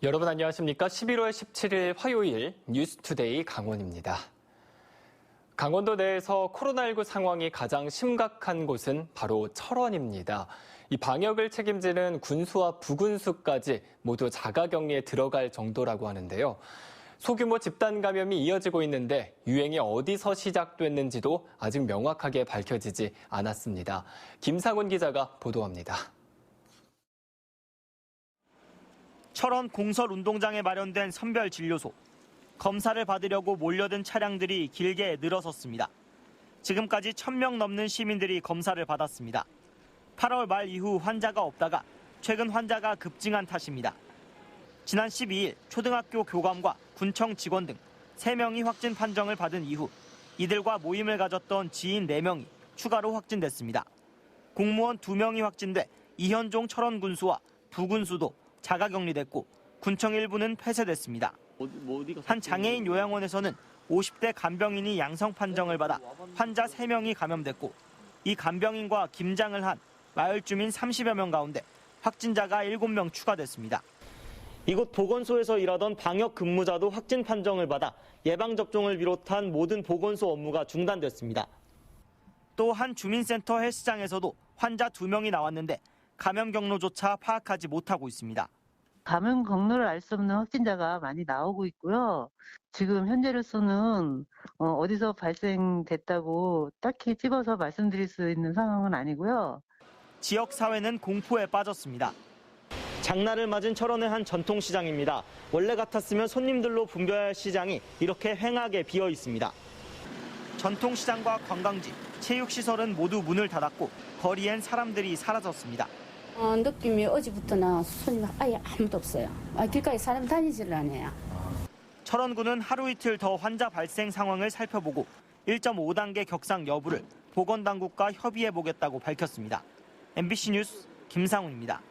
여러분 안녕하십니까? 11월 17일 화요일 뉴스투데이 강원입니다. 강원도 내에서 코로나19 상황이 가장 심각한 곳은 바로 철원입니다. 이 방역을 책임지는 군수와 부군수까지 모두 자가격리에 들어갈 정도라고 하는데요. 소규모 집단 감염이 이어지고 있는데 유행이 어디서 시작됐는지도 아직 명확하게 밝혀지지 않았습니다. 김상훈 기자가 보도합니다. 철원 공설운동장에 마련된 선별진료소. 검사를 받으려고 몰려든 차량들이 길게 늘어섰습니다. 지금까지 1,000명 넘는 시민들이 검사를 받았습니다. 8월 말 이후 환자가 없다가 최근 환자가 급증한 탓입니다. 지난 12일 초등학교 교감과 군청 직원 등 3명이 확진 판정을 받은 이후 이들과 모임을 가졌던 지인 4명이 추가로 확진됐습니다. 공무원 2명이 확진돼 이현종 철원 군수와 부군수도 자가격리됐고 군청 일부는 폐쇄됐습니다. 한 장애인 요양원에서는 50대 간병인이 양성 판정을 받아 환자 3명이 감염됐고 이 간병인과 김장을 한 마을 주민 30여 명 가운데 확진자가 7명 추가됐습니다. 이곳 보건소에서 일하던 방역 근무자도 확진 판정을 받아 예방접종을 비롯한 모든 보건소 업무가 중단됐습니다. 또 한 주민센터 헬스장에서도 환자 2명이 나왔는데 감염 경로조차 파악하지 못하고 있습니다. 감염 경로를 알 수 없는 확진자가 많이 나오고 있고요. 지금 현재로서는 어디서 발생됐다고 딱히 집어서 말씀드릴 수 있는 상황은 아니고요. 지역 사회는 공포에 빠졌습니다. 장날을 맞은 철원의 한 전통시장입니다. 원래 같았으면 손님들로 붐벼야 할 시장이 이렇게 휑하게 비어 있습니다. 전통시장과 관광지, 체육시설은 모두 문을 닫았고 거리엔 사람들이 사라졌습니다. 느낌이 어제부터는 손님 아예 아무도 없어요. 길가에 사람 다니지를 않아요. 철원구는 하루 이틀 더 환자 발생 상황을 살펴보고 1.5단계 격상 여부를 보건당국과 협의해보겠다고 밝혔습니다. MBC 뉴스 김상훈입니다.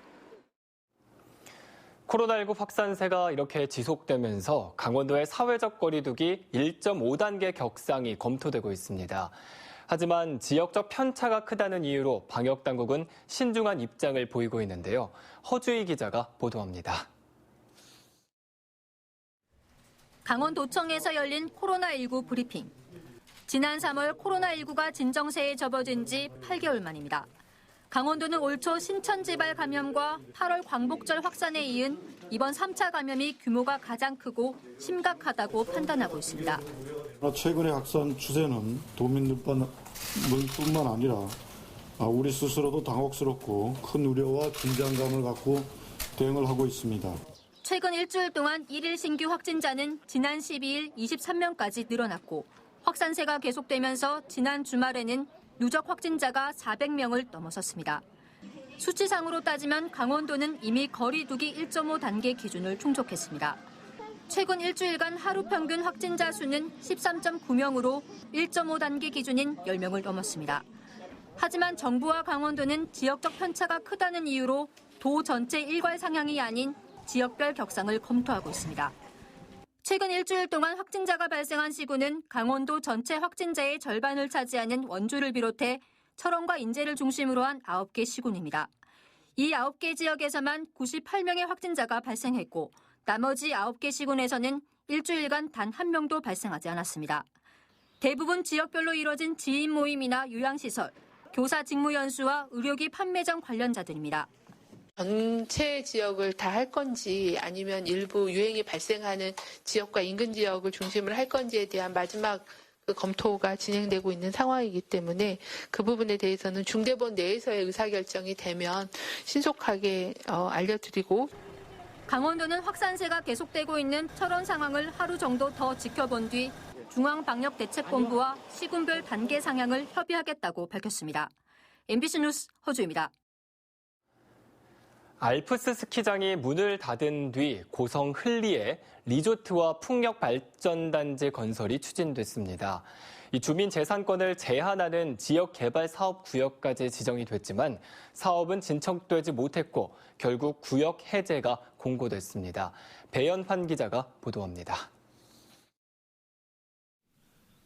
코로나19 확산세가 이렇게 지속되면서 강원도의 사회적 거리두기 1.5단계 격상이 검토되고 있습니다. 하지만 지역적 편차가 크다는 이유로 방역당국은 신중한 입장을 보이고 있는데요. 허주희 기자가 보도합니다. 강원도청에서 열린 코로나19 브리핑. 지난 3월 코로나19가 진정세에 접어든 지 8개월 만입니다. 강원도는 올 초 신천지발 감염과 8월 광복절 확산에 이은 이번 3차 감염이 규모가 가장 크고 심각하다고 판단하고 있습니다. 최근의 확산 추세는 도민들뿐만 아니라 우리 스스로도 당혹스럽고 큰 우려와 긴장감을 갖고 대응을 하고 있습니다. 최근 일주일 동안 1일 신규 확진자는 지난 12일 23명까지 늘어났고 확산세가 계속되면서 지난 주말에는 누적 확진자가 400명을 넘어섰습니다. 수치상으로 따지면 강원도는 이미 거리두기 1.5단계 기준을 충족했습니다. 최근 일주일간 하루 평균 확진자 수는 13.9명으로 1.5단계 기준인 10명을 넘었습니다. 하지만 정부와 강원도는 지역적 편차가 크다는 이유로 도 전체 일괄 상향이 아닌 지역별 격상을 검토하고 있습니다. 최근 일주일 동안 확진자가 발생한 시군은 강원도 전체 확진자의 절반을 차지하는 원주를 비롯해 철원과 인제를 중심으로 한 9개 시군입니다. 이 9개 지역에서만 98명의 확진자가 발생했고 나머지 9개 시군에서는 일주일간 단 1명도 발생하지 않았습니다. 대부분 지역별로 이뤄진 지인 모임이나 요양시설, 교사 직무연수와 의료기 판매점 관련자들입니다. 전체 지역을 다 할 건지 아니면 일부 유행이 발생하는 지역과 인근 지역을 중심으로 할 건지에 대한 마지막 검토가 진행되고 있는 상황이기 때문에 그 부분에 대해서는 중대본 내에서의 의사결정이 되면 신속하게 알려드리고 강원도는 확산세가 계속되고 있는 철원 상황을 하루 정도 더 지켜본 뒤 중앙방역대책본부와 시군별 단계 상향을 협의하겠다고 밝혔습니다. MBC 뉴스 허주입니다. 알프스 스키장이 문을 닫은 뒤 고성 흘리에 리조트와 풍력발전단지 건설이 추진됐습니다. 이 주민 재산권을 제한하는 지역개발사업구역까지 지정이 됐지만 사업은 진척되지 못했고 결국 구역 해제가 공고됐습니다. 배연환 기자가 보도합니다.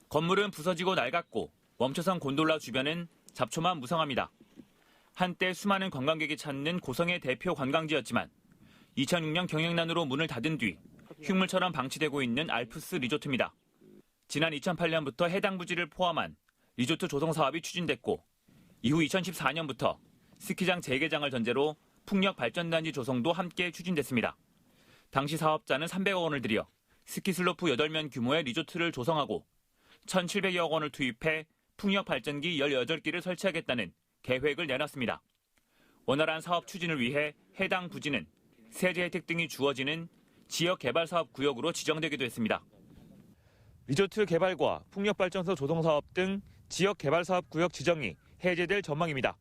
건물은 부서지고 낡았고 멈춰선 곤돌라 주변은 잡초만 무성합니다. 한때 수많은 관광객이 찾는 고성의 대표 관광지였지만 2006년 경영난으로 문을 닫은 뒤 흉물처럼 방치되고 있는 알프스 리조트입니다. 지난 2008년부터 해당 부지를 포함한 리조트 조성 사업이 추진됐고 이후 2014년부터 스키장 재개장을 전제로 풍력 발전단지 조성도 함께 추진됐습니다. 당시 사업자는 300억 원을 들여 스키 슬로프 8면 규모의 리조트를 조성하고 1,700여 원을 투입해 풍력 발전기 18기를 설치하겠다는 계획을 내놨습니다. 원활한 사업 추진을 위해 해당 부지는 세제 혜택 등이 주어지는 지역개발사업구역으로 지정되기도 했습니다. 리조트 개발과 풍력발전소 조성사업 등 지역개발사업구역 지정이 해제될 전망입니다.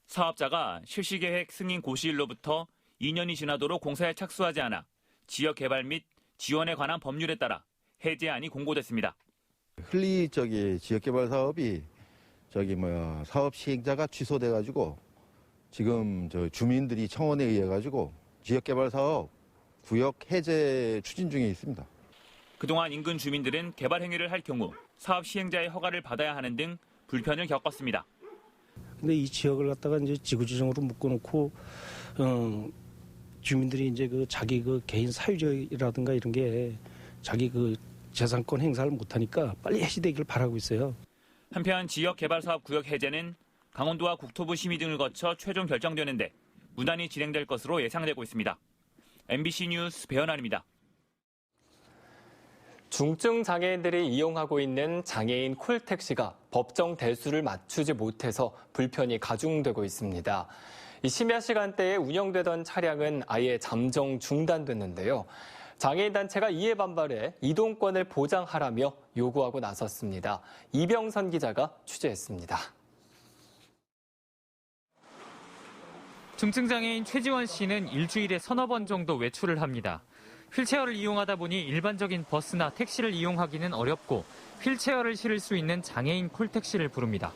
사업자가 실시계획 승인 고시일로부터 2년이 지나도록 공사에 착수하지 않아 지역개발 및 지원에 관한 법률에 따라 해제안이 공고됐습니다. 흘리 지역개발 사업이 사업 시행자가 취소돼가지고 지금 주민들이 청원에 의해가지고 지역개발 사업 구역 해제 추진 중에 있습니다. 그동안 인근 주민들은 개발 행위를 할 경우 사업 시행자의 허가를 받아야 하는 등 불편을 겪었습니다. 근데 이 지역을 갖다가 이제 지구지정으로 묶어놓고 주민들이 이제 자기 개인 사유지라든가 이런 게 자기 재산권 행사를 못하니까 빨리 해지되기를 바라고 있어요. 한편 지역개발사업구역 해제는 강원도와 국토부 심의 등을 거쳐 최종 결정되는데 무난히 진행될 것으로 예상되고 있습니다. MBC 뉴스 배현환입니다. 중증 장애인들이 이용하고 있는 장애인 콜택시가 법정 대수를 맞추지 못해서 불편이 가중되고 있습니다. 이 심야 시간대에 운영되던 차량은 아예 잠정 중단됐는데요. 장애인 단체가 이에 반발해 이동권을 보장하라며 요구하고 나섰습니다. 이병선 기자가 취재했습니다. 중증장애인 최지원 씨는 일주일에 서너 번 정도 외출을 합니다. 휠체어를 이용하다 보니 일반적인 버스나 택시를 이용하기는 어렵고 휠체어를 실을 수 있는 장애인 콜택시를 부릅니다.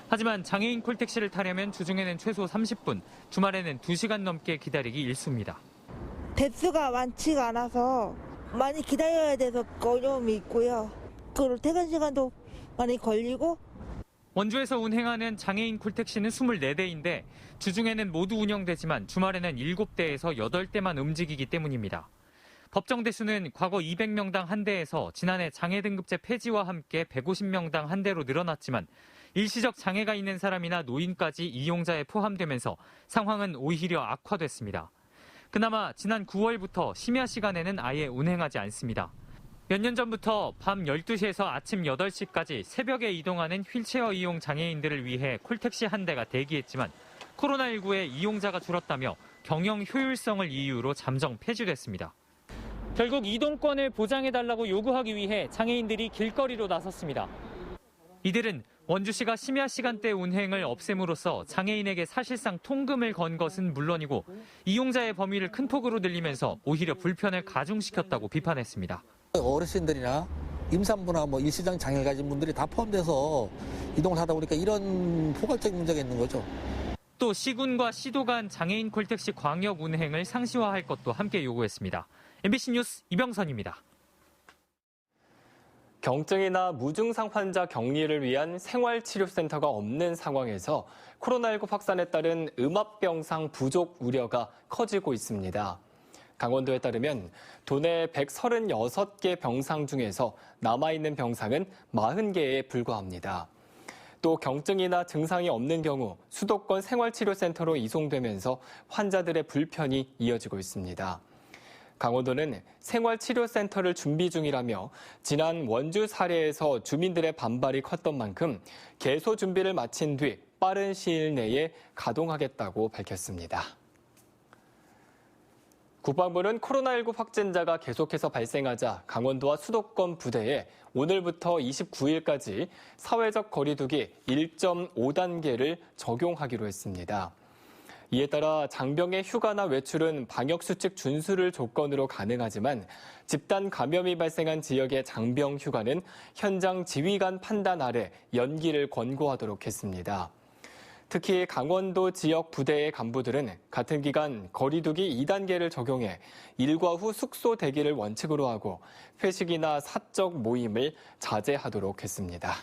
하지만 장애인 콜택시를 타려면 주중에는 최소 30분, 주말에는 2시간 넘게 기다리기 일쑤입니다. 대수가 많지가 않아서 많이 기다려야 돼서 어려움이 있고요. 그리고 퇴근 시간도 많이 걸리고. 원주에서 운행하는 장애인 콜택시는 24대인데 주중에는 모두 운영되지만 주말에는 7대에서 8대만 움직이기 때문입니다. 법정 대수는 과거 200명당 한 대에서 지난해 장애 등급제 폐지와 함께 150명당 한 대로 늘어났지만 일시적 장애가 있는 사람이나 노인까지 이용자에 포함되면서 상황은 오히려 악화됐습니다. 그나마 지난 9월부터 심야 시간에는 아예 운행하지 않습니다. 몇 년 전부터 밤 12시에서 아침 8시까지 새벽에 이동하는 휠체어 이용 장애인들을 위해 콜택시 한 대가 대기했지만 코로나19에 이용자가 줄었다며 경영 효율성을 이유로 잠정 폐지됐습니다. 결국 이동권을 보장해달라고 요구하기 위해 장애인들이 길거리로 나섰습니다. 이들은 원주시가 심야 시간대 운행을 없앰으로써 장애인에게 사실상 통금을 건 것은 물론이고 이용자의 범위를 큰 폭으로 늘리면서 오히려 불편을 가중시켰다고 비판했습니다. 어르신들이나 임산부나 일시적 장애 가진 분들이 다 포함돼서 이동을 하다 보니까 이런 포괄적인 문제가 있는 거죠. 또 시군과 시도 간 장애인 콜택시 광역 운행을 상시화할 것도 함께 요구했습니다. MBC 뉴스 이병선입니다. 경증이나 무증상 환자 격리를 위한 생활치료센터가 없는 상황에서 코로나19 확산에 따른 음압병상 부족 우려가 커지고 있습니다. 강원도에 따르면 도내 136개 병상 중에서 남아있는 병상은 40개에 불과합니다. 또 경증이나 증상이 없는 경우 수도권 생활치료센터로 이송되면서 환자들의 불편이 이어지고 있습니다. 강원도는 생활치료센터를 준비 중이라며 지난 원주 사례에서 주민들의 반발이 컸던 만큼 개소 준비를 마친 뒤 빠른 시일 내에 가동하겠다고 밝혔습니다. 국방부는 코로나19 확진자가 계속해서 발생하자 강원도와 수도권 부대에 오늘부터 29일까지 사회적 거리두기 1.5단계를 적용하기로 했습니다. 이에 따라 장병의 휴가나 외출은 방역수칙 준수를 조건으로 가능하지만 집단 감염이 발생한 지역의 장병 휴가는 현장 지휘관 판단 아래 연기를 권고하도록 했습니다. 특히 강원도 지역 부대의 간부들은 같은 기간 거리두기 2단계를 적용해 일과 후 숙소 대기를 원칙으로 하고 회식이나 사적 모임을 자제하도록 했습니다.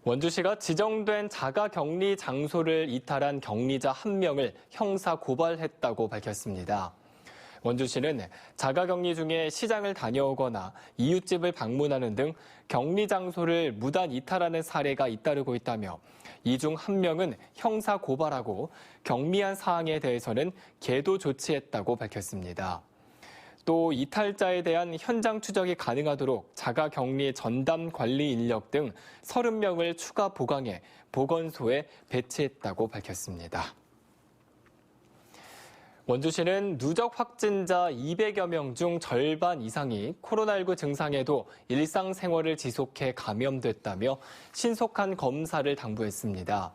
원주시가 지정된 자가격리 장소를 이탈한 격리자 1명을 형사 고발했다고 밝혔습니다. 원주시는 자가격리 중에 시장을 다녀오거나 이웃집을 방문하는 등 격리 장소를 무단 이탈하는 사례가 잇따르고 있다며 이 중 1명은 형사 고발하고 경미한 사항에 대해서는 계도 조치했다고 밝혔습니다. 또 이탈자에 대한 현장 추적이 가능하도록 자가격리 전담 관리 인력 등 30명을 추가 보강해 보건소에 배치했다고 밝혔습니다. 원주시는 누적 확진자 200여 명 중 절반 이상이 코로나19 증상에도 일상생활을 지속해 감염됐다며 신속한 검사를 당부했습니다.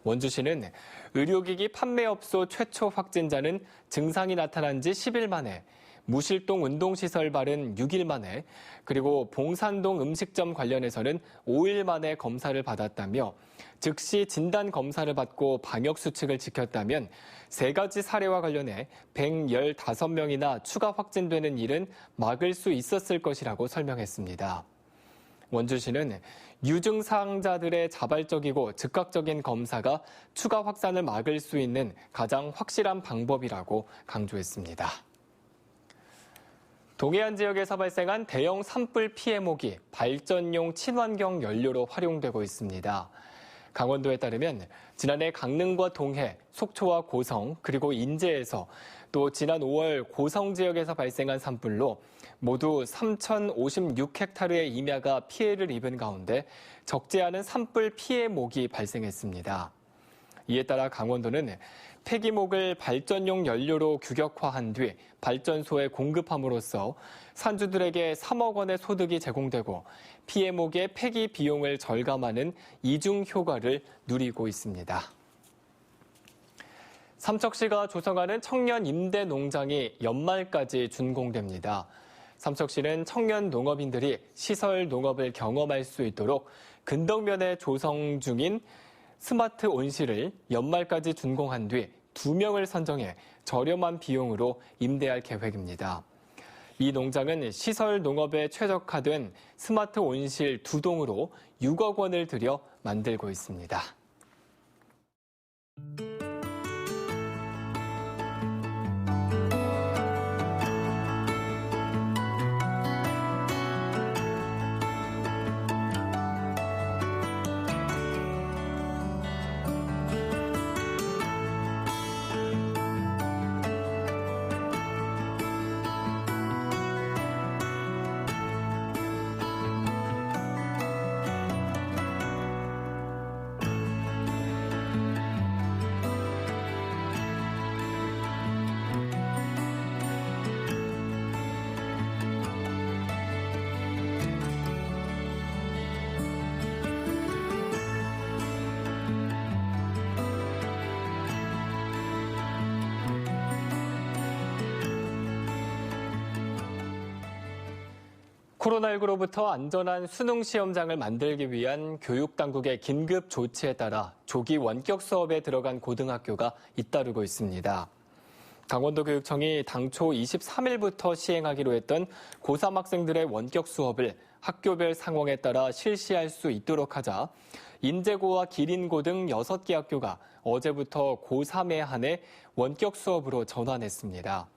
원주시는 의료기기 판매업소 최초 확진자는 증상이 나타난 지 10일 만에, 무실동 운동시설 발은 6일 만에, 그리고 봉산동 음식점 관련해서는 5일 만에 검사를 받았다며 즉시 진단 검사를 받고 방역수칙을 지켰다면 3가지 사례와 관련해 115명이나 추가 확진되는 일은 막을 수 있었을 것이라고 설명했습니다. 원주시는 유증상자들의 자발적이고 즉각적인 검사가 추가 확산을 막을 수 있는 가장 확실한 방법이라고 강조했습니다. 동해안 지역에서 발생한 대형 산불 피해목이 발전용 친환경 연료로 활용되고 있습니다. 강원도에 따르면 지난해 강릉과 동해, 속초와 고성, 그리고 인제에서 또 지난 5월 고성 지역에서 발생한 산불로 모두 3,056헥타르의 임야가 피해를 입은 가운데 적지 않은 산불 피해목이 발생했습니다. 이에 따라 강원도는 폐기목을 발전용 연료로 규격화한 뒤 발전소에 공급함으로써 산주들에게 3억 원의 소득이 제공되고 피해목의 폐기 비용을 절감하는 이중 효과를 누리고 있습니다. 삼척시가 조성하는 청년 임대 농장이 연말까지 준공됩니다. 삼척시는 청년 농업인들이 시설 농업을 경험할 수 있도록 근덕면에 조성 중인 스마트 온실을 연말까지 준공한 뒤 2명을 선정해 저렴한 비용으로 임대할 계획입니다. 이 농장은 시설 농업에 최적화된 스마트 온실 2동으로 6억 원을 들여 만들고 있습니다. 코로나19로부터 안전한 수능 시험장을 만들기 위한 교육당국의 긴급 조치에 따라 조기 원격 수업에 들어간 고등학교가 잇따르고 있습니다. 강원도교육청이 당초 23일부터 시행하기로 했던 고3 학생들의 원격 수업을 학교별 상황에 따라 실시할 수 있도록 하자 인제고와 기린고 등 6개 학교가 어제부터 고3에 한해 원격 수업으로 전환했습니다.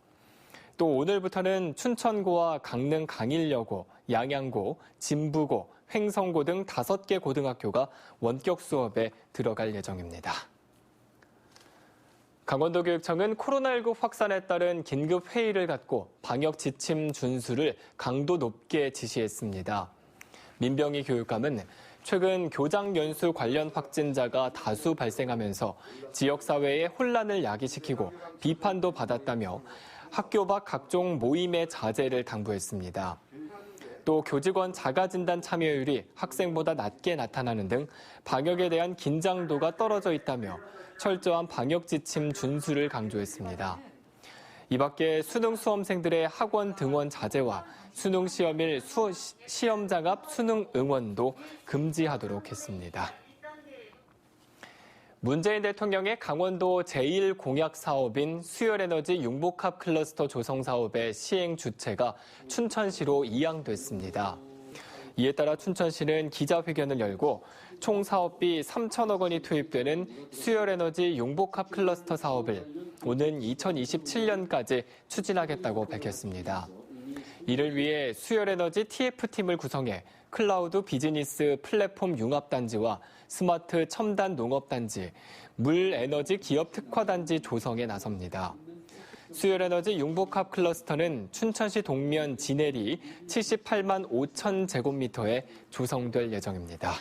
또 오늘부터는 춘천고와 강릉 강일여고, 양양고, 진부고, 횡성고 등 5개 고등학교가 원격 수업에 들어갈 예정입니다. 강원도교육청은 코로나19 확산에 따른 긴급 회의를 갖고 방역 지침 준수를 강도 높게 지시했습니다. 민병희 교육감은 최근 교장 연수 관련 확진자가 다수 발생하면서 지역사회에 혼란을 야기시키고 비판도 받았다며 학교 밖 각종 모임의 자제를 당부했습니다. 또 교직원 자가진단 참여율이 학생보다 낮게 나타나는 등 방역에 대한 긴장도가 떨어져 있다며 철저한 방역 지침 준수를 강조했습니다. 이 밖에 수능 수험생들의 학원 등원 자제와 수능 시험일 시험장 앞 수능 응원도 금지하도록 했습니다. 문재인 대통령의 강원도 제1공약 사업인 수열에너지 융복합 클러스터 조성 사업의 시행 주체가 춘천시로 이양됐습니다. 이에 따라 춘천시는 기자회견을 열고 총 사업비 3천억 원이 투입되는 수열에너지 융복합 클러스터 사업을 오는 2027년까지 추진하겠다고 밝혔습니다. 이를 위해 수열에너지 TF팀을 구성해 클라우드 비즈니스 플랫폼 융합단지와 스마트 첨단 농업단지, 물에너지 기업 특화단지 조성에 나섭니다. 수열에너지 융복합 클러스터는 춘천시 동면 진해리 78만 5천 제곱미터에 조성될 예정입니다.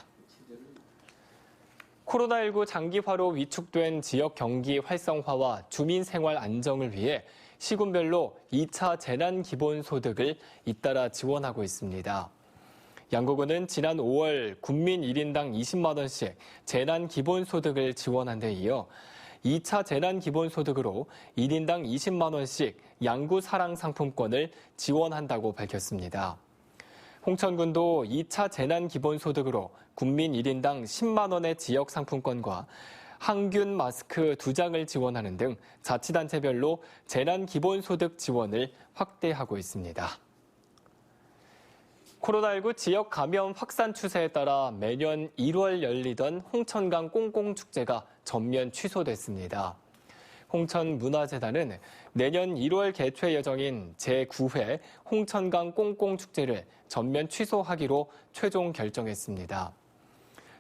코로나19 장기화로 위축된 지역 경기 활성화와 주민 생활 안정을 위해 시군별로 2차 재난기본소득을 잇따라 지원하고 있습니다. 양구군은 지난 5월 군민 1인당 20만 원씩 재난기본소득을 지원한 데 이어 2차 재난기본소득으로 1인당 20만 원씩 양구 사랑 상품권을 지원한다고 밝혔습니다. 홍천군도 2차 재난기본소득으로 군민 1인당 10만 원의 지역 상품권과 항균 마스크 2장을 지원하는 등 자치단체별로 재난기본소득 지원을 확대하고 있습니다. 코로나19 지역 감염 확산 추세에 따라 매년 1월 열리던 홍천강 꽁꽁축제가 전면 취소됐습니다. 홍천문화재단은 내년 1월 개최 예정인 제9회 홍천강 꽁꽁축제를 전면 취소하기로 최종 결정했습니다.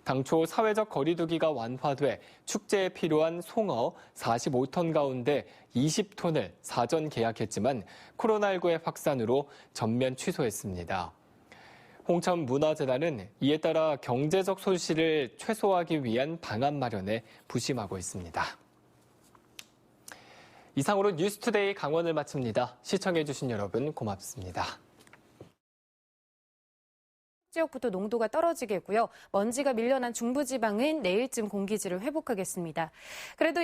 당초 사회적 거리두기가 완화돼 축제에 필요한 송어 45톤 가운데 20톤을 사전 계약했지만 코로나19의 확산으로 전면 취소했습니다. 홍천문화재단은 이에 따라 경제적 손실을 최소화하기 위한 방안 마련에 부심하고 있습니다. 이상으로 뉴스투데이 강원을 마칩니다. 시청해주신 여러분 고맙습니다. 지역부터 농도가 떨어지겠고요. 먼지가 밀려난 중부지방은 내일쯤 공기질을 회복하겠습니다. 그래도